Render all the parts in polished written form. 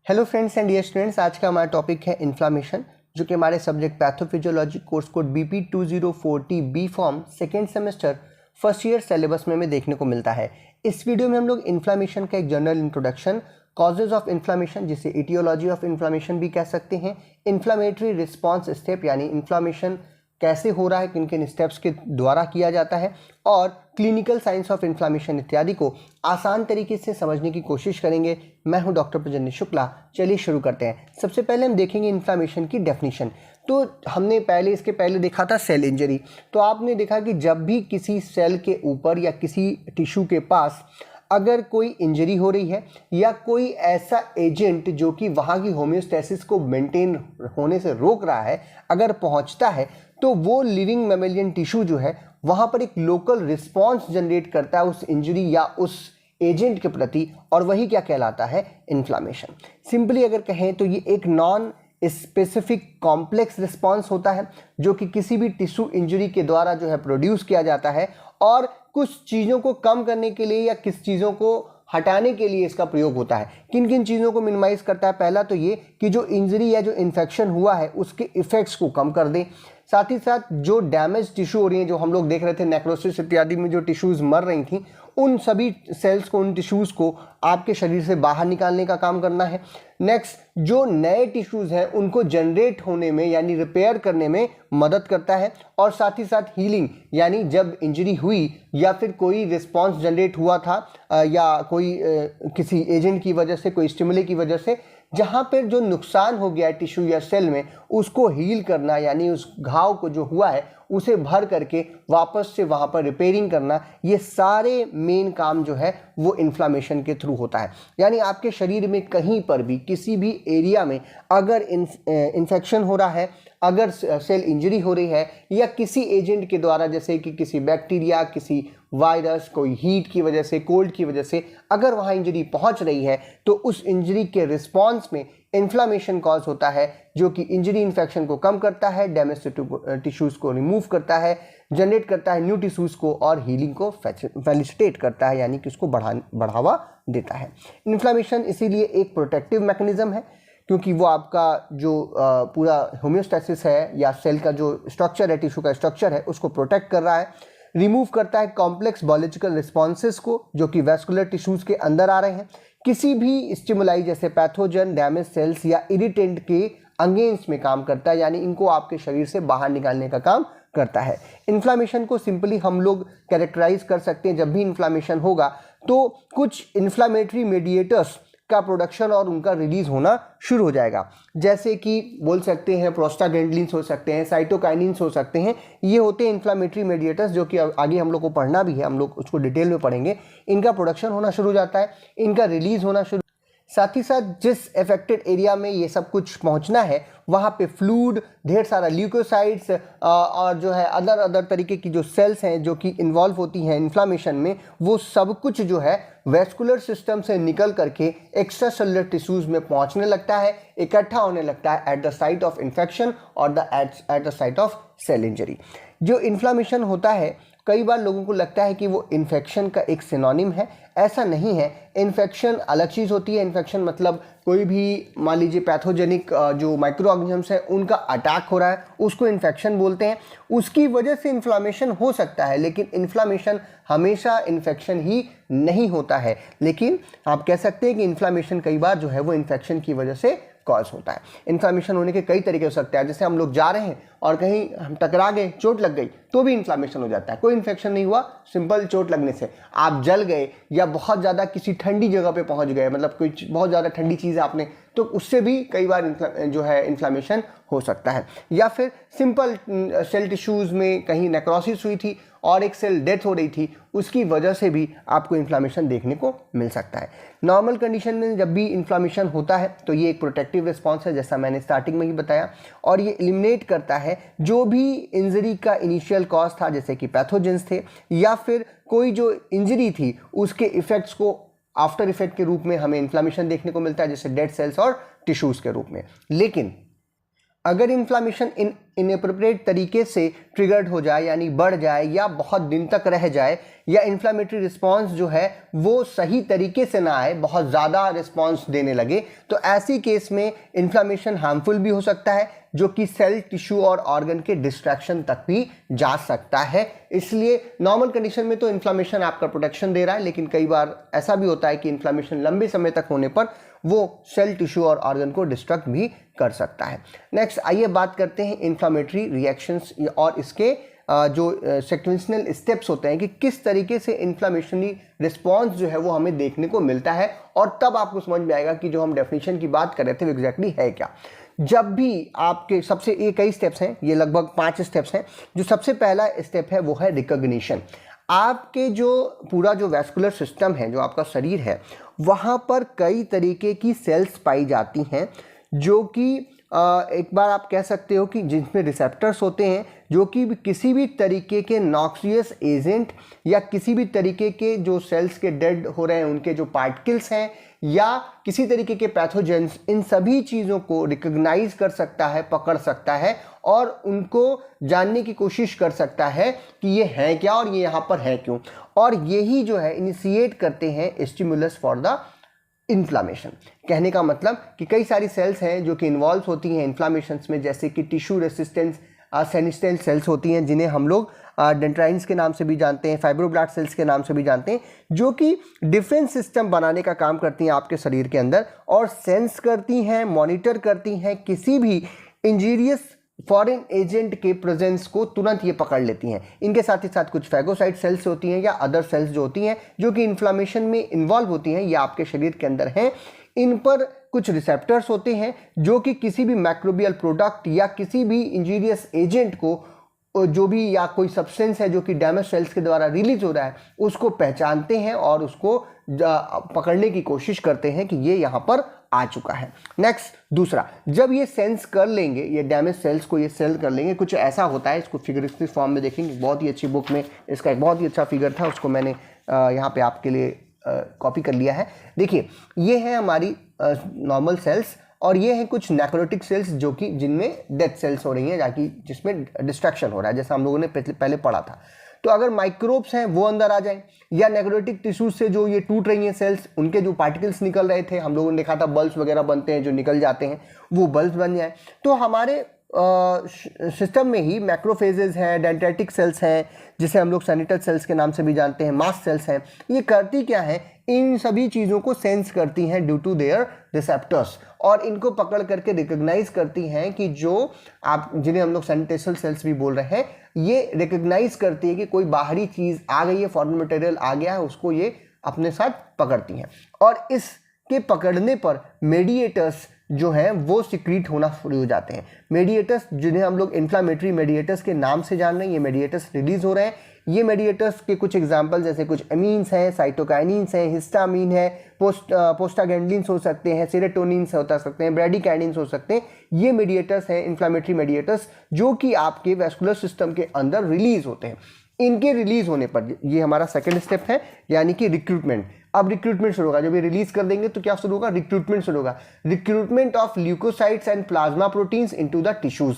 Hello friends and dear students, आज का हमारा टॉपिक है इन्फ्लामेशन, जो कि हमारे subject pathophysiology course code BP 2040 B pharm second semester first year syllabus में देखने को मिलता है। इस वीडियो में हम लोग इन्फ्लामेशन का एक general introduction, causes of inflammation जिसे इटियोलॉजी ऑफ इन्फ्लामेशन भी कह सकते हैं, इन्फ्लामेटरी रिस्पॉन्स स्टेप यानी इन्फ्लामेशन कैसे हो रहा है, किन किन स्टेप्स के द्वारा किया जाता है, और क्लिनिकल साइंस ऑफ इन्फ्लामेशन इत्यादि को आसान तरीके से समझने की कोशिश करेंगे। मैं हूं डॉक्टर प्रजन्य शुक्ला। चलिए शुरू करते हैं। सबसे पहले हम देखेंगे इन्फ्लामेशन की डेफिनेशन। तो हमने इसके पहले देखा था सेल इंजरी। तो आपने देखा कि जब भी किसी सेल के ऊपर या किसी टिश्यू के पास अगर कोई इंजरी हो रही है या कोई ऐसा एजेंट जो कि वहाँ की होम्योस्टेसिस को मेंटेन होने से रोक रहा है अगर पहुँचता है, तो वो लिविंग मैमेलियन टिश्यू जो है वहाँ पर एक लोकल रिस्पॉन्स जनरेट करता है उस इंजरी या उस एजेंट के प्रति, और वही क्या कहलाता है, इन्फ्लामेशन। सिंपली अगर कहें तो ये एक नॉन स्पेसिफिक कॉम्प्लेक्स रिस्पॉन्स होता है जो कि किसी भी टिश्यू इंजरी के द्वारा जो है प्रोड्यूस किया जाता है, और कुछ चीज़ों को कम करने के लिए या किस चीज़ों को हटाने के लिए इसका प्रयोग होता है। किन किन चीज़ों को मिनिमाइज करता है? पहला तो ये कि जो इंजरी या जो इन्फेक्शन हुआ है उसके इफेक्ट्स को कम कर दे। साथ ही साथ जो डैमेज टिश्यू हो रही है, जो हम लोग देख रहे थे नेक्रोसिस इत्यादि में जो टिश्यूज़ मर रही थी, उन सभी सेल्स को, उन टिश्यूज़ को आपके शरीर से बाहर निकालने का काम करना है। नेक्स्ट, जो नए टिश्यूज़ हैं उनको जनरेट होने में यानी रिपेयर करने में मदद करता है। और साथ ही साथ हीलिंग, यानी जब इंजरी हुई या फिर कोई रिस्पॉन्स जनरेट हुआ था या कोई किसी एजेंट की वजह से, कोई स्टिमुली की वजह से, जहाँ पर जो नुकसान हो गया है टिश्यू या सेल में, उसको हील करना, यानी उस घाव को जो हुआ है उसे भर करके वापस से वहाँ पर रिपेयरिंग करना, ये सारे मेन काम जो है वो इन्फ्लामेशन के थ्रू होता है। यानी आपके शरीर में कहीं पर भी किसी भी एरिया में अगर इन्फेक्शन हो रहा है, अगर सेल इंजरी हो रही है या किसी एजेंट के द्वारा, जैसे कि किसी बैक्टीरिया, किसी वायरस, कोई हीट की वजह से, कोल्ड की वजह से अगर वहाँ इंजरी पहुँच रही है, तो उस इंजरी के रिस्पॉन्स में इन्फ्लामेशन कॉज होता है, जो कि इंजरी इन्फेक्शन को कम करता है, डैमेज टिश्यूज़ को रिमूव करता है, जनरेट करता है न्यू टिश्यूज़ को, और हीलिंग को फैसिलिटेट करता है, यानी कि उसको बढ़ावा देता है। इन्फ्लामेशन इसीलिए एक प्रोटेक्टिव मैकेनिज्म है, क्योंकि वो आपका जो पूरा होम्योस्टेसिस है या सेल का जो स्ट्रक्चर है, टिश्यू का स्ट्रक्चर है, उसको प्रोटेक्ट कर रहा है। रिमूव करता है कॉम्प्लेक्स बायोलॉजिकल रिस्पॉन्सेस को जो कि वैस्कुलर टिश्यूज़ के अंदर आ रहे हैं, किसी भी स्टिमुलाई जैसे पैथोजन, डैमेज सेल्स या इरिटेंट के अगेंस्ट में काम करता है, यानी इनको आपके शरीर से बाहर निकालने का काम करता है। इन्फ्लामेशन को सिंपली हम लोग कैरेक्टराइज कर सकते हैं, जब भी इन्फ्लामेशन होगा तो कुछ इन्फ्लामेटरी मेडिएटर्स का प्रोडक्शन और उनका रिलीज होना शुरू हो जाएगा, जैसे कि बोल सकते हैं प्रोस्टाग्लैंडिन्स हो सकते हैं, साइटोकाइनिन्स हो सकते हैं। ये होते हैं इन्फ्लामेटरी मेडिएटर्स, जो कि आगे हम लोग को पढ़ना भी है, हम लोग उसको डिटेल में पढ़ेंगे। इनका प्रोडक्शन होना शुरू हो जाता है, इनका रिलीज होना शुरू। साथ ही साथ जिस अफेक्टेड एरिया में ये सब कुछ पहुंचना है, वहाँ पे फ्लूइड, ढेर सारा ल्यूकोसाइट्स और जो है अदर तरीके की जो सेल्स हैं जो कि इन्वॉल्व होती हैं इन्फ्लामेशन में, वो सब कुछ जो है वेस्कुलर सिस्टम से निकल करके एक्स्ट्रा सेलुलर टिश्यूज़ में पहुंचने लगता है, इकट्ठा होने लगता है at the site of infection और at the site of cell injury. जो इन्फ्लामेशन होता है, कई बार लोगों को लगता है कि वो इन्फेक्शन का एक सिनोनिम है। ऐसा नहीं है। इन्फेक्शन अलग चीज़ होती है। इन्फेक्शन मतलब कोई भी, मान लीजिए पैथोजेनिक जो माइक्रो ऑर्गेनिजम्स है उनका अटैक हो रहा है, उसको इन्फेक्शन बोलते हैं। उसकी वजह से इन्फ्लामेशन हो सकता है, लेकिन इन्फ्लामेशन हमेशा इन्फेक्शन ही नहीं होता है। लेकिन आप कह सकते हैं कि इन्फ्लामेशन कई बार जो है वो इन्फेक्शन की वजह से कॉज होता है। इन्फ्लामेशन होने के कई तरीके हो सकते हैं, जैसे हम लोग जा रहे हैं और कहीं हम टकरा गए, चोट लग गई, तो भी इन्फ्लामेशन हो जाता है। कोई इन्फेक्शन नहीं हुआ, सिंपल चोट लगने से। आप जल गए या बहुत ज़्यादा किसी ठंडी जगह पे पहुंच गए, मतलब कोई बहुत ज़्यादा ठंडी चीज़ आपने, तो उससे भी कई बार जो है इन्फ्लामेशन हो सकता है। या फिर सिंपल सेल टिश्यूज़ में कहीं नेक्रोसिस हुई थी और एक सेल डेथ हो रही थी, उसकी वजह से भी आपको इन्फ्लामेशन देखने को मिल सकता है। नॉर्मल कंडीशन में जब भी इन्फ्लामेशन होता है तो ये एक प्रोटेक्टिव रिस्पॉन्स है, जैसा मैंने स्टार्टिंग में ही बताया, और ये एलिमिनेट करता है जो भी इंजरी का इनिशियल कॉज था, जैसे कि पैथोजेंस थे या फिर कोई जो इंजरी थी उसके इफेक्ट्स को आफ्टर इफेक्ट के रूप में हमें इन्फ्लामेशन देखने को मिलता है, जैसे डेड सेल्स और टिश्यूज़ के रूप में। लेकिन अगर इन्फ्लामेशन इनएप्रोप्रिएट तरीके से ट्रिगर्ड हो जाए, यानी बढ़ जाए या बहुत दिन तक रह जाए, या इन्फ्लामेटरी रिस्पांस जो है वो सही तरीके से ना आए, बहुत ज़्यादा रिस्पांस देने लगे, तो ऐसी केस में इन्फ्लामेशन हार्मफुल भी हो सकता है, जो कि सेल, टिश्यू और ऑर्गन के डिस्ट्रैक्शन तक भी जा सकता है। इसलिए नॉर्मल कंडीशन में तो इन्फ्लामेशन आपका प्रोटेक्शन दे रहा है, लेकिन कई बार ऐसा भी होता है कि इन्फ्लामेशन लंबे समय तक होने पर वो सेल, टिश्यू और ऑर्गन को डिस्ट्रक्ट भी कर सकता है। नेक्स्ट आइए बात करते हैं इन्फ्लामेटरी रिएक्शंस और इसके जो सीक्वेंशियल स्टेप्स होते हैं कि किस तरीके से इन्फ्लामेशनरी रिस्पांस जो है वो हमें देखने को मिलता है, और तब आपको समझ में आएगा कि जो हम डेफिनेशन की बात कर रहे थे वो एग्जैक्टली है क्या। जब भी आपके सबसे, ये कई स्टेप्स हैं, ये लगभग 5 स्टेप्स हैं। जो सबसे पहला स्टेप है वो है रिकॉग्निशन। आपके जो पूरा जो वैस्कुलर सिस्टम है, जो आपका शरीर है, वहाँ पर कई तरीके की सेल्स पाई जाती हैं, जो कि एक बार आप कह सकते हो कि जिनमें रिसेप्टर्स होते हैं, जो कि किसी भी तरीके के नॉक्सियस एजेंट या किसी भी तरीके के जो सेल्स के डेड हो रहे हैं उनके जो पार्टिकल्स हैं या किसी तरीके के पैथोजेंस, इन सभी चीज़ों को रिकॉग्नाइज कर सकता है, पकड़ सकता है और उनको जानने की कोशिश कर सकता है कि ये है क्या और ये यहाँ पर है क्यों। और यही जो है इनिशिएट करते हैं स्टिमुलस फॉर द इन्फ्लामेशन। कहने का मतलब कि कई सारी सेल्स हैं जो कि इन्वॉल्व होती हैं इन्फ्लामेशंस में, जैसे कि टिश्यू रेसिस्टेंस सेनिस्टेल सेल्स होती हैं, जिन्हें हम लोग डेंड्राइन्स के नाम से भी जानते हैं, फाइब्रोब्लास्ट सेल्स के नाम से भी जानते हैं, जो कि डिफेंस सिस्टम बनाने का काम करती हैं आपके शरीर के अंदर और सेंस करती हैं, मॉनिटर करती हैं किसी भी इंजीरियस फॉरेन एजेंट के प्रेजेंस को तुरंत ये पकड़ लेती हैं। इनके साथ ही साथ कुछ फैगोसाइट सेल्स होती हैं या अदर सेल्स जो होती हैं जो कि इन्फ्लामेशन में इन्वॉल्व होती हैं, ये आपके शरीर के अंदर हैं। इन पर कुछ रिसेप्टर्स होते हैं जो कि किसी भी माइक्रोबियल प्रोडक्ट या किसी भी इंजीरियस एजेंट को, जो भी या कोई सब्सटेंस है जो कि डैमेज सेल्स के द्वारा रिलीज हो रहा है, उसको पहचानते हैं और उसको पकड़ने की कोशिश करते हैं कि ये यहाँ पर आ चुका है। नेक्स्ट दूसरा, जब ये सेंस कर लेंगे, ये डैमेज सेल्स को ये सेल कर लेंगे, कुछ ऐसा होता है, इसको फिगरिस्टिक फॉर्म में देखेंगे, बहुत ही अच्छी बुक में इसका एक बहुत ही अच्छा फिगर था, उसको मैंने यहाँ पे आपके लिए कॉपी कर लिया है। देखिए, ये है हमारी नॉर्मल सेल्स और ये हैं कुछ नेक्रोटिक सेल्स जो कि जिनमें डेथ सेल्स हो रही हैं, जाकि जिसमें डिस्ट्रक्शन हो रहा है, जैसा हम लोगों ने पहले पढ़ा था। तो अगर माइक्रोब्स हैं वो अंदर आ जाएं, या नेक्रोटिक टिश्यूज से जो ये टूट रही हैं सेल्स, उनके जो पार्टिकल्स निकल रहे थे, हम लोगों ने देखा था बल्ब्स वगैरह बनते हैं जो निकल जाते हैं, वो बल्ब्स बन जाए। तो हमारे सिस्टम में ही मैक्रोफेजेस हैं, डेंड्राइटिक सेल्स हैं, जिसे हम लोग सैनिटल सेल्स के नाम से भी जानते हैं, मास्ट सेल्स हैं। ये करती क्या है, इन सभी चीज़ों को सेंस करती हैं ड्यू टू देयर रिसेप्टर्स, और इनको पकड़ करके रिकॉग्नाइज करती हैं कि जो आप, जिन्हें हम लोग सैनिटेशनल सेल्स भी बोल रहे हैं, ये रिकॉग्नाइज करती है कि कोई बाहरी चीज़ आ गई है, फॉरेन मटेरियल आ गया है, उसको ये अपने साथ पकड़ती हैं। और इसके पकड़ने पर मेडिएटर्स जो हैं वो सिक्रीट होना शुरू हो जाते हैं। मेडिएटर्स, जिन्हें हम लोग इन्फ्लामेटरी मेडिएटर्स के नाम से जान रहे हैं, ये मेडिएटर्स रिलीज हो रहे हैं। ये मेडिएटर्स के कुछ एग्जांपल जैसे कुछ अमीन्स हैं, साइटोकाइनिन्स हैं, हिस्टामीन है, पोस्टाग्लैंडिन्स हो सकते हैं, सेरोटोनिन्स हो सकते हैं, ब्रैडिकाइनिन्स हो सकते हैं। ये मेडिएटर्स हैं इन्फ्लामेटरी मेडिएटर्स, जो कि आपके वैस्कुलर सिस्टम के अंदर रिलीज होते हैं। इनके रिलीज होने पर, ये हमारा सेकेंड स्टेप है, यानी कि रिक्रूटमेंट। अब रिक्रूटमेंट शुरू होगा, जब ये रिलीज कर देंगे तो क्या शुरू होगा, रिक्रूटमेंट शुरू होगा। Recruitment of leukocytes and plasma proteins into the tissues.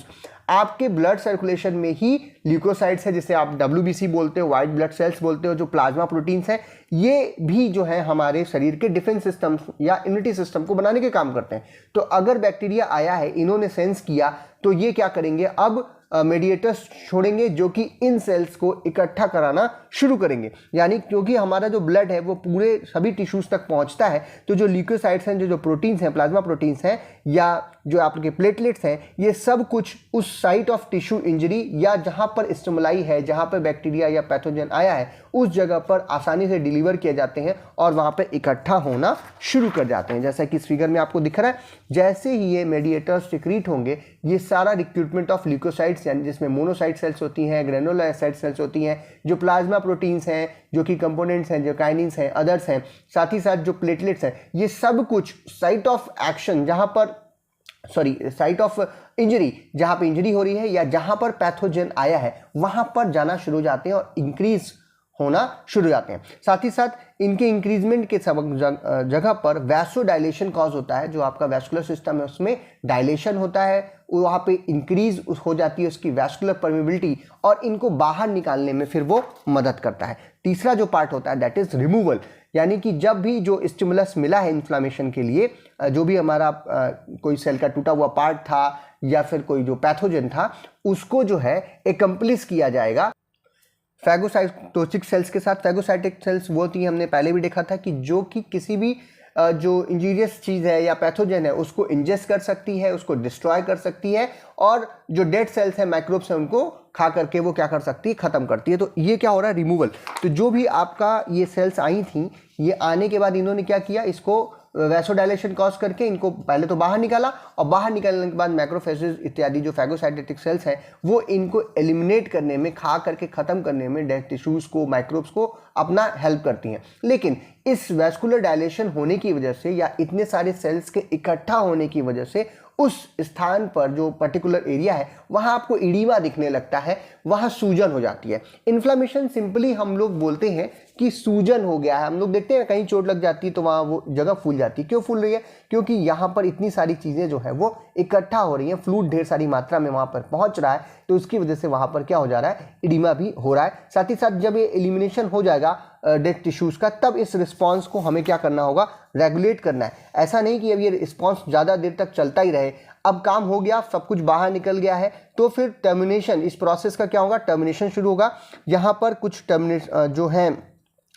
आपके ब्लड सर्कुलेशन में ही ल्यूकोसाइट्स है, जिसे आप WBC बोलते हो, व्हाइट ब्लड सेल्स बोलते हो, जो प्लाज्मा प्रोटीन्स हैं, ये भी जो है हमारे शरीर के डिफेंस सिस्टम या इम्यूनिटी सिस्टम को बनाने के काम करते हैं। तो अगर बैक्टीरिया आया है, इन्होंने सेंस किया, तो ये क्या करेंगे, अब मेडिएटर्स छोड़ेंगे जो कि इन सेल्स को इकट्ठा कराना शुरू करेंगे। यानी क्योंकि हमारा जो ब्लड है वो पूरे सभी टिश्यूज तक पहुंचता है, तो जो ल्यूकोसाइट्स हैं, जो प्रोटीन्स हैं, प्लाज्मा प्रोटीन्स हैं, या जो आपके प्लेटलेट्स हैं, ये सब कुछ उस साइट ऑफ टिश्यू इंजरी या जहां पर स्टिमुलाई है, जहां पर बैक्टीरिया या पैथोजन आया है, उस जगह पर आसानी से डिलीवर किए जाते हैं और वहां पर इकट्ठा होना शुरू कर जाते हैं। जैसा कि इस फिगर में आपको दिख रहा है, जैसे ही ये मेडिएटर्स सिक्रीट होंगे, ये सारा रिक्रूटमेंट ऑफ ल्यूकोसाइट्स, यानी जिसमें मोनोसाइट सेल्स होती हैं, ग्रेनुलोसाइट सेल्स होती हैं, जो प्लाज्मा प्रोटीन्स हैं, जो कि कंपोनेंट्स हैं, जो काइनिन्स हैं, अदर्स हैं, साथ ही साथ जो प्लेटलेट्स हैं, ये सब कुछ साइट ऑफ एक्शन, जहां पर साइट ऑफ इंजरी, जहां पे इंजरी हो रही है या जहां पर पैथोजन आया है, वहां पर जाना शुरू हो जाते हैं और इंक्रीज होना शुरू हो जाते हैं। साथ ही साथ इनके इंक्रीजमेंट के जगह पर वैसोडाइलेशन कॉज होता है। जो आपका वैस्कुलर सिस्टम है उसमें डायलेशन होता है, वहाँ पे इंक्रीज हो जाती है उसकी वैस्कुलर परमेबिलिटी और इनको बाहर निकालने में फिर वो मदद करता है। तीसरा जो पार्ट होता है दैट इज रिमूवल, यानी कि जब भी जो स्टिमुलस मिला है इन्फ्लामेशन के लिए, जो भी हमारा कोई सेल का टूटा हुआ पार्ट था या फिर कोई जो पैथोजन था, उसको जो है एकम्प्लिस किया जाएगा फैगोसाइटोसिक सेल्स के साथ। फैगोसाइटिक सेल्स वो थी, हमने पहले भी देखा था कि जो कि किसी भी जो इंजीरियस चीज़ है या पैथोजन है उसको इंजेस्ट कर सकती है, उसको डिस्ट्रॉय कर सकती है, और जो डेड सेल्स है माइक्रोब्स हैं उनको खा करके वो क्या कर सकती है, ख़त्म करती है। तो ये क्या हो रहा है, रिमूवल। तो जो भी आपका ये सेल्स आई थी, ये आने के बाद इन्होंने क्या किया, इसको वैसोडाइलेशन कॉज करके इनको पहले तो बाहर निकाला, और बाहर निकालने के बाद मैक्रोफेजेस इत्यादि जो फैगोसाइटेटिक सेल्स हैं वो इनको एलिमिनेट करने में, खा करके ख़त्म करने में डेड टिश्यूज़ को, माइक्रोब्स को अपना हेल्प करती हैं। लेकिन इस वैस्कुलर डायलेशन होने की वजह से या इतने सारे सेल्स के इकट्ठा होने की वजह से उस स्थान पर जो पर्टिकुलर एरिया है वहाँ आपको इडीमा दिखने लगता है, वहाँ सूजन हो जाती है। इन्फ्लामेशन सिंपली हम लोग बोलते हैं कि सूजन हो गया है। हम लोग देखते हैं कहीं चोट लग जाती है तो वहाँ वो जगह फूल जाती है। क्यों फूल रही है? क्योंकि यहाँ पर इतनी सारी चीज़ें जो है वो इकट्ठा हो रही हैं, फ्लूइड ढेर सारी मात्रा में वहाँ पर पहुँच रहा है, तो उसकी वजह से वहाँ पर क्या हो जा रहा है, इडीमा भी हो रहा है। साथ ही साथ जब ये एलिमिनेशन हो जाएगा डेड टिश्यूज़ का, तब इस रिस्पॉन्स को हमें क्या करना होगा, रेगुलेट करना है। ऐसा नहीं कि अब ये रिस्पॉन्स ज़्यादा देर तक चलता ही रहे, अब काम हो गया, सब कुछ बाहर निकल गया है, तो फिर टर्मिनेशन, इस प्रोसेस का क्या होगा, टर्मिनेशन शुरू होगा। यहाँ पर कुछ जो हैं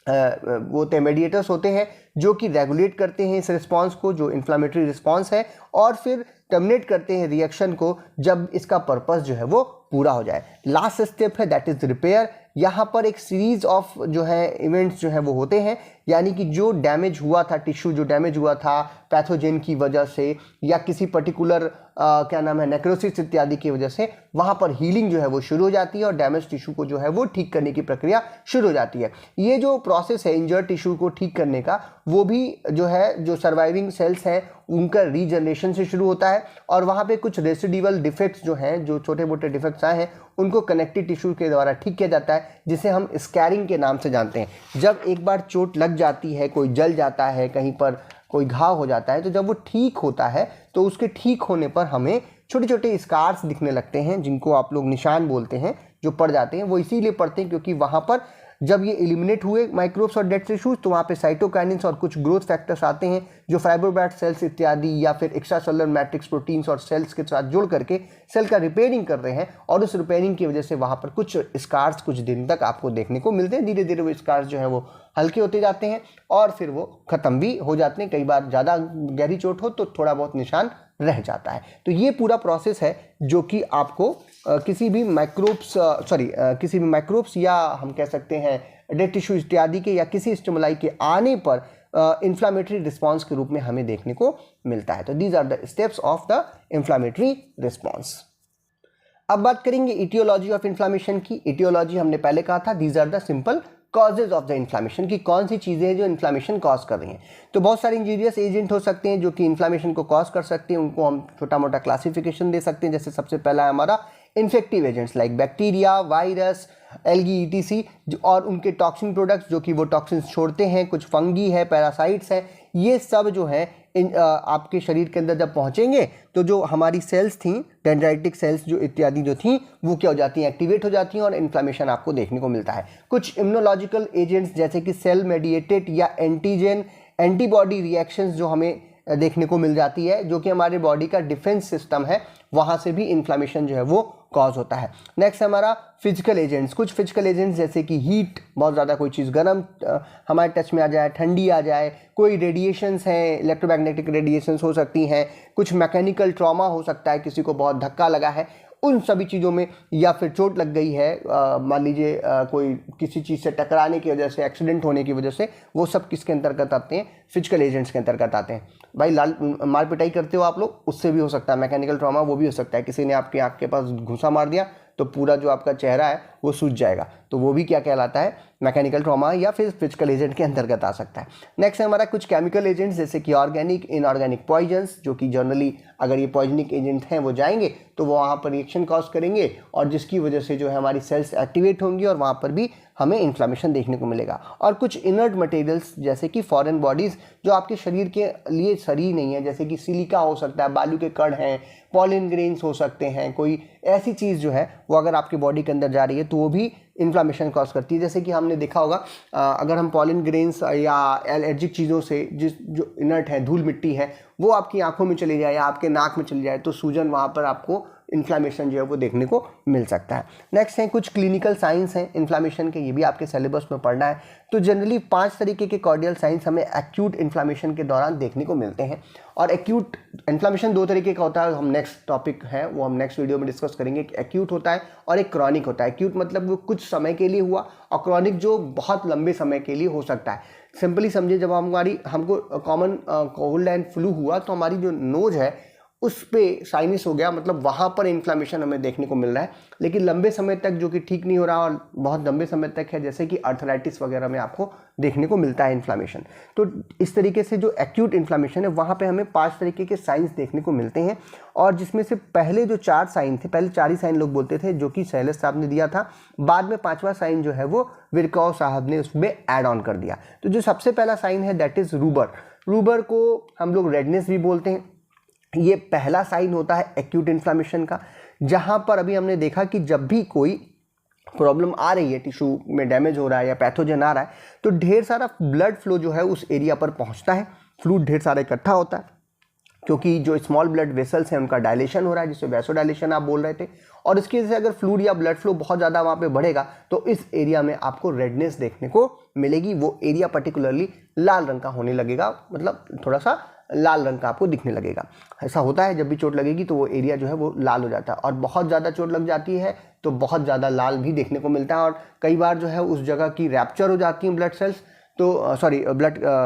वो मेडिएटर्स होते हैं जो कि रेगुलेट करते हैं इस रिस्पॉन्स को, जो इन्फ्लामेटरी रिस्पॉन्स है, और फिर टर्मिनेट करते हैं रिएक्शन को जब इसका पर्पस जो है वो पूरा हो जाए। लास्ट स्टेप है दैट इज रिपेयर। यहाँ पर एक सीरीज ऑफ जो है इवेंट्स जो है वो होते हैं, यानी कि जो डैमेज हुआ था, टिश्यू जो डैमेज हुआ था पैथोजेन की वजह से या किसी पर्टिकुलर क्या नाम है, नेक्रोसिस इत्यादि की वजह से, वहाँ पर हीलिंग जो है वो शुरू हो जाती है और डैमेज टिश्यू को जो है वो ठीक करने की प्रक्रिया शुरू हो जाती है। ये जो प्रोसेस है इंजर्ड टिश्यू को ठीक करने का, वो भी जो है जो सर्वाइविंग सेल्स हैं उनका रीजनरेशन से शुरू होता है, और वहाँ पे कुछ रेसिडिवल डिफेक्ट्स जो हैं, जो छोटे मोटे डिफेक्ट्स आए हैं, उनको कनेक्टिव टिश्यू के द्वारा ठीक किया जाता है, जिसे हम स्कैरिंग के नाम से जानते हैं। जब एक बार चोट लग जाती है, कोई जल जाता है, कहीं पर कोई घाव हो जाता है, तो जब वो ठीक होता है तो उसके ठीक होने पर हमें छोटे छोटे स्कार्स दिखने लगते हैं, जिनको आप लोग निशान बोलते हैं, जो पड़ जाते हैं। वो इसीलिए पड़ते हैं क्योंकि वहाँ पर जब ये एलिमिनेट हुए माइक्रोब्स और डेड टिश्यूज, तो वहाँ पे साइटोकाइनिन्स और कुछ ग्रोथ फैक्टर्स आते हैं जो फाइब्रोब्लास्ट सेल्स इत्यादि या फिर एक्स्ट्रासेलुलर मैट्रिक्स प्रोटीन्स और सेल्स के साथ जुड़ करके सेल का रिपेयरिंग कर रहे हैं, और उस रिपेयरिंग की वजह से वहाँ पर कुछ स्कार्स कुछ दिन तक आपको देखने को मिलते हैं। धीरे धीरे वो स्कार्स जो है वो हल्के होते जाते हैं और फिर वो ख़त्म भी हो जाते हैं। कई बार ज़्यादा गहरी चोट हो तो थोड़ा बहुत निशान रह जाता है। तो ये पूरा प्रोसेस है जो कि आपको किसी भी माइक्रोब्स या हम कह सकते हैं डेड टिश्यू इत्यादि के या किसी स्टिमुलाई के आने पर इन्फ्लामेटरी रिस्पॉन्स के रूप में हमें देखने को मिलता है। तो these are the steps of the inflammatory response. अब बात करेंगे इटियोलॉजी ऑफ इन्फ्लामेशन की। इटियोलॉजी हमने पहले कहा था, these are the simple causes of the inflammation, की कौन सी चीज़ें हैं जो इन्फ्लामेशन कॉज कर रही हैं। तो बहुत सारे इंजीरियस एजेंट हो सकते हैं जो कि इन्फ्लामेशन को कॉज कर सकते हैं, उनको हम छोटा मोटा क्लासिफिकेशन दे सकते हैं। जैसे सबसे पहला है हमारा infective agents like bacteria, virus, algae ETC, और उनके टॉक्सिन प्रोडक्ट्स जो कि वो टॉक्सिन्स छोड़ते हैं, कुछ फंगी है, पैरासाइट्स हैं, ये सब जो है आपके शरीर के अंदर जब पहुंचेंगे तो जो हमारी सेल्स थी, डेंड्राइटिक सेल्स जो इत्यादि जो थी, वो क्या हो जाती हैं, एक्टिवेट हो जाती हैं और इन्फ्लामेशन आपको देखने को मिलता है। कुछ इम्यूनोलॉजिकल एजेंट्स जैसे कि सेल मेडिएटेड या एंटीबॉडी रिएक्शंस जो हमें देखने को मिल जाती है, जो कि हमारे बॉडी का डिफेंस सिस्टम है, वहाँ से भी इन्फ्लामेशन जो है वो कॉज होता है। नेक्स्ट हमारा फिजिकल एजेंट्स। कुछ फिजिकल एजेंट्स जैसे कि हीट, बहुत ज़्यादा कोई चीज़ गर्म हमारे टच में आ जाए, ठंडी आ जाए, कोई रेडिएशंस हैं, इलेक्ट्रोमैग्नेटिक रेडिएशंस हो सकती हैं, कुछ मैकेनिकल ट्रॉमा हो सकता है, किसी को बहुत धक्का लगा है, उन सभी चीज़ों में, या फिर चोट लग गई है, मान लीजिए कोई किसी चीज़ से टकराने की वजह से, एक्सीडेंट होने की वजह से, वो सब किसके अंतर्गत आते हैं, फिजिकल एजेंट्स के अंतर्गत आते हैं। भाई मार पिटाई करते हो आप लोग, उससे भी हो सकता है मैकेनिकल ट्रॉमा, वो भी हो सकता है। किसी ने आपकी आँख के पास घुसा मार दिया तो पूरा जो आपका चेहरा है वो सूज जाएगा, तो वो भी क्या कहलाता है, मैकेनिकल ट्रॉमा या फिर फिजिकल एजेंट के अंतर्गत आ सकता है। नेक्स्ट है हमारा कुछ केमिकल एजेंट्स जैसे कि ऑर्गेनिक, इनऑर्गेनिक पॉइजन्स, जो कि जनरली अगर ये पॉइजनिक एजेंट हैं वो जाएंगे तो वो वहाँ पर रिएक्शन कॉज करेंगे और जिसकी वजह से जो है हमारी सेल्स एक्टिवेट होंगी और वहाँ पर भी हमें इन्फ्लामेशन देखने को मिलेगा। और कुछ इनर्ट मटेरियल्स जैसे कि फॉरेन बॉडीज़ जो आपके शरीर के लिए सही नहीं है, जैसे कि सिलिका हो सकता है, बालू के कण हैं, पॉलिन ग्रेन्स हो सकते हैं, कोई ऐसी चीज़ जो है वो अगर आपकी बॉडी के अंदर जा रही है तो वो भी इन्फ्लामेशन कॉज करती है। जैसे कि हमने देखा होगा अगर हम पॉलिन ग्रेन्स या एलर्जिक चीज़ों से जो इनर्ट है, धूल मिट्टी है, वो आपकी आंखों में चली जाए या आपके नाक में चली जाए तो सूजन वहाँ पर आपको इन्फ्लामेशन जो है वो देखने को मिल सकता है। नेक्स्ट है कुछ क्लिनिकल साइंस हैं इन्फ्लामेशन के, ये भी आपके सिलेबस में पढ़ना है। तो जनरली 5 तरीके के कार्डियल साइंस हमें एक्यूट इन्फ्लामेशन के दौरान देखने को मिलते हैं। और एक्यूट इन्फ्लामेशन 2 तरीके का होता है, हम नेक्स्ट टॉपिक है वो हम नेक्स्ट वीडियो में डिस्कस करेंगे। एक एक्यूट होता है और एक क्रॉनिक होता है। एक्यूट मतलब वो कुछ समय के लिए हुआ और क्रॉनिक जो बहुत लंबे समय के लिए हो सकता है। सिंपली समझिए, जब हमको कॉमन कोल्ड एंड फ्लू हुआ तो हमारी जो नोज है उस पे साइनस हो गया, मतलब वहाँ पर इन्फ्लामेशन हमें देखने को मिल रहा है। लेकिन लंबे समय तक जो कि ठीक नहीं हो रहा और बहुत लंबे समय तक है, जैसे कि अर्थराइटिस वगैरह में आपको देखने को मिलता है इन्फ्लामेशन। तो इस तरीके से जो एक्यूट इन्फ्लामेशन है वहाँ पे हमें 5 तरीके के साइंस देखने को मिलते हैं। और जिसमें से पहले जो 4 साइन थे, पहले 4 ही साइन लोग बोलते थे जो कि सैलेस साहब ने दिया था, बाद में 5वां साइन जो है वो विरकॉव साहब ने उसमें ऐड ऑन कर दिया। तो जो सबसे पहला साइन है दैट इज रूबर। रूबर को हम लोग रेडनेस भी बोलते हैं। ये पहला साइन होता है एक्यूट इन्फ्लामेशन का, जहां पर अभी हमने देखा कि जब भी कोई प्रॉब्लम आ रही है, टिश्यू में डैमेज हो रहा है या पैथोजन आ रहा है, तो ढेर सारा ब्लड फ्लो जो है उस एरिया पर पहुंचता है, फ्लूइड ढेर सारा इकट्ठा होता है, क्योंकि जो स्मॉल ब्लड वेसल्स हैं उनका डायलेशन हो रहा है, जिसे वैसोडायलेशन आप बोल रहे थे। और इसकी वजह से अगर फ्लूइड या ब्लड फ्लो बहुत ज़्यादा वहाँ पे बढ़ेगा तो इस एरिया में आपको रेडनेस देखने को मिलेगी। वो एरिया पर्टिकुलरली लाल रंग का होने लगेगा, मतलब थोड़ा सा लाल रंग का आपको दिखने लगेगा। ऐसा होता है, जब भी चोट लगेगी तो वो एरिया जो है वो लाल हो जाता है। और बहुत ज़्यादा चोट लग जाती है तो बहुत ज़्यादा लाल भी देखने को मिलता है। और कई बार जो है उस जगह की रैप्चर हो जाती है ब्लड सेल्स, तो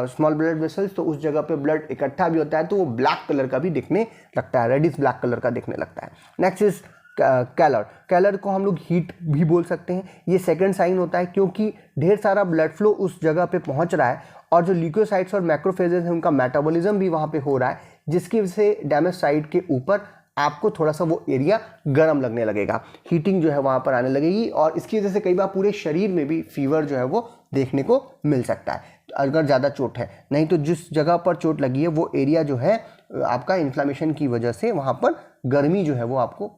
स्मॉल ब्लड वेसल्स, तो उस जगह पे ब्लड इकट्ठा भी होता है तो वो ब्लैक कलर का भी दिखने लगता है, रेडिश ब्लैक कलर का दिखने लगता है। नेक्स्ट इज कैलर को हम लोग हीट भी बोल सकते हैं। ये सेकंड साइन होता है, क्योंकि ढेर सारा ब्लड फ्लो उस जगह पे पहुंच रहा है और जो ल्यूकोसाइट्स और मैक्रोफेजेस हैं उनका मेटाबॉलिज्म भी वहाँ पे हो रहा है, जिसकी वजह से डैमेज साइट के ऊपर आपको थोड़ा सा वो एरिया गर्म लगने लगेगा, हीटिंग जो है वहाँ पर आने लगेगी। और इसकी वजह से कई बार पूरे शरीर में भी फीवर जो है वो देखने को मिल सकता है अगर ज़्यादा चोट है। नहीं तो जिस जगह पर चोट लगी है वो एरिया जो है आपका इन्फ्लामेशन की वजह से वहाँ पर गर्मी जो है वो आपको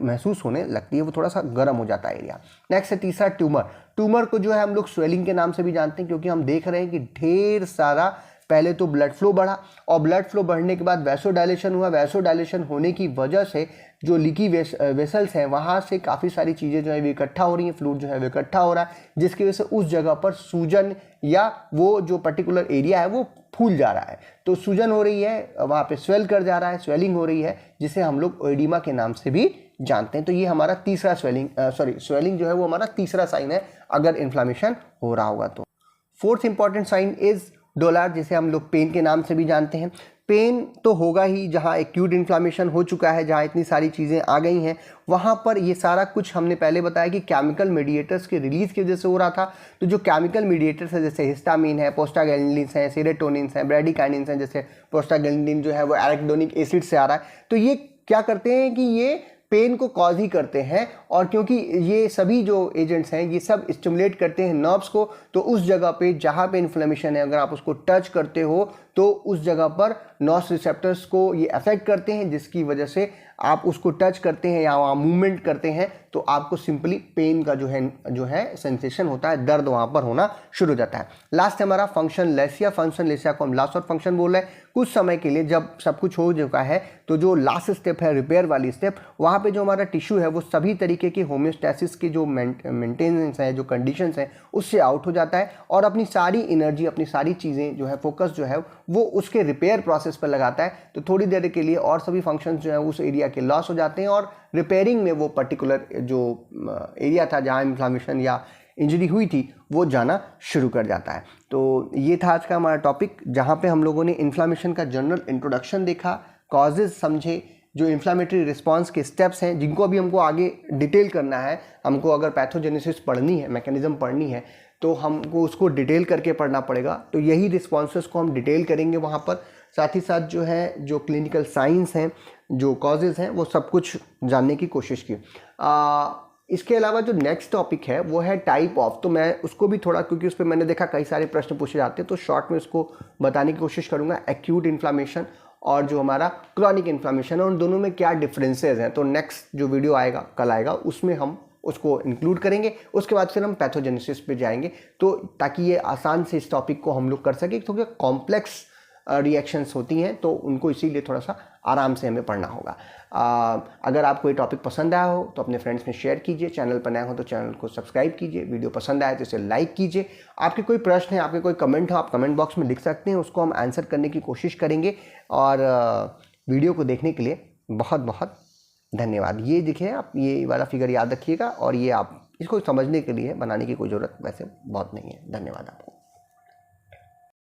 महसूस होने लगती है, वो थोड़ा सा गर्म हो जाता है एरिया। नेक्स्ट है तीसरा ट्यूमर को जो है हम लोग स्वेलिंग के नाम से भी जानते हैं, क्योंकि हम देख रहे हैं कि ढेर सारा पहले तो ब्लड फ्लो बढ़ा और ब्लड फ्लो बढ़ने के बाद वैसोडायलेशन हुआ। वैसोडायलेशन होने की वजह से जो लीकी वेसल्स हैं वहाँ से काफ़ी सारी चीज़ें जो है वो इकट्ठा हो रही हैं, फ्लूइड जो है वो इकट्ठा हो रहा है, जिसकी वजह से उस जगह पर सूजन या वो जो पर्टिकुलर एरिया है वो फूल जा रहा है। तो सूजन हो रही है, वहाँ पे स्वेल कर जा रहा है, स्वेलिंग हो रही है, जिसे हम लोग ओएडिमा के नाम से भी जानते हैं। तो ये हमारा तीसरा स्वेलिंग जो है वो हमारा तीसरा साइन है अगर इन्फ्लामेशन हो रहा होगा तो। फोर्थ इंपॉर्टेंट साइन इज डोलार, जिसे हम लोग पेन के नाम से भी जानते हैं। पेन तो होगा ही, जहाँ एक्यूट इन्फ्लामेशन हो चुका है, जहाँ इतनी सारी चीज़ें आ गई हैं, वहाँ पर ये सारा कुछ हमने पहले बताया कि केमिकल मीडिएटर्स के रिलीज की वजह से हो रहा था। तो जो केमिकल मीडिएटर्स है जैसे हिस्टामिन है, प्रोस्टाग्लैंडिन्स हैं, सेरोटोनिन्स हैं, ब्रैडिकाइनिन्स हैं, जैसे प्रोस्टाग्लैंडिन जो है वो एराकिडोनिक एसिड से आ रहा है, तो ये क्या करते हैं कि ये पेन को कॉज ही करते हैं। और क्योंकि ये सभी जो एजेंट्स हैं ये सब स्टिमुलेट करते हैं नर्व्स को, तो उस जगह पे जहाँ पे इन्फ्लेमेशन है अगर आप उसको टच करते हो तो उस जगह पर नर्व रिसेप्टर्स को ये अफेक्ट करते हैं, जिसकी वजह से आप उसको टच करते हैं या वहाँ मूवमेंट करते हैं तो आपको सिंपली पेन का जो है सेंसेशन होता है, दर्द वहाँ पर होना शुरू हो जाता है। लास्ट है हमारा फंक्शनलेसिया। फंक्शनलेसिया को हम लास्ट और फंक्शन बोल रहे हैं। कुछ समय के लिए जब सब कुछ हो चुका है तो जो लास्ट स्टेप है रिपेयर वाली स्टेप, वहाँ पे जो हमारा टिश्यू है वो सभी तरीके के होम्योस्टैसिस की जो मेंटेनेंस है, जो कंडीशंस हैं, उससे आउट हो जाता है और अपनी सारी एनर्जी, अपनी सारी चीज़ें जो है, फोकस जो है वो उसके रिपेयर प्रोसेस पर लगाता है। तो थोड़ी देर के लिए और सभी फंक्शंस जो है उस एरिया के लॉस हो जाते हैं और रिपेयरिंग में वो पर्टिकुलर जो एरिया था जहाँ इन्फ्लामेशन या इंजरी हुई थी वो जाना शुरू कर जाता है। तो ये था आज का हमारा टॉपिक, जहाँ पे हम लोगों ने इन्फ्लामेशन का जनरल इंट्रोडक्शन देखा, कॉजेज समझे, जो इन्फ्लामेटरी रिस्पांस के स्टेप्स हैं जिनको अभी हमको आगे डिटेल करना है। हमको अगर पैथोजेनेसिस पढ़नी है, मैकेनिज्म पढ़नी है, तो हमको उसको डिटेल करके पढ़ना पड़ेगा। तो यही रिस्पॉन्सेस को हम डिटेल करेंगे वहाँ पर। साथ ही साथ जो है जो क्लिनिकल साइंस हैं, जो कॉजेज़ हैं, वो सब कुछ जानने की कोशिश की। इसके अलावा जो नेक्स्ट टॉपिक है वो है टाइप ऑफ, तो मैं उसको भी थोड़ा, क्योंकि उस पर मैंने देखा कई सारे प्रश्न पूछे जाते हैं, तो शॉर्ट में उसको बताने की कोशिश करूंगा। एक्यूट इन्फ्लामेशन और जो हमारा क्रॉनिक इन्फ्लामेशन है, उन दोनों में क्या डिफरेंसेस हैं, तो नेक्स्ट जो वीडियो आएगा, कल आएगा, उसमें हम उसको इंक्लूड करेंगे। उसके बाद फिर हम पैथोजेनेसिस पे जाएंगे, तो ताकि ये आसान से इस टॉपिक को हम लोग कर सकें, क्योंकि कॉम्प्लेक्स रिएक्शंस होती हैं, तो उनको इसीलिए थोड़ा सा आराम से हमें पढ़ना होगा। अगर आपको ये टॉपिक पसंद आया हो तो अपने फ्रेंड्स में शेयर कीजिए, चैनल पर नया हो तो चैनल को सब्सक्राइब कीजिए, वीडियो पसंद आए तो इसे लाइक कीजिए। आपके कोई प्रश्न है, आपके कोई कमेंट हो, आप कमेंट बॉक्स में लिख सकते हैं, उसको हम आंसर करने की कोशिश करेंगे। और वीडियो को देखने के लिए बहुत बहुत धन्यवाद। ये देखिए, आप ये वाला फिगर याद रखिएगा, और ये आप इसको समझने के लिए बनाने की कोई ज़रूरत वैसे बहुत नहीं है। धन्यवाद आपको।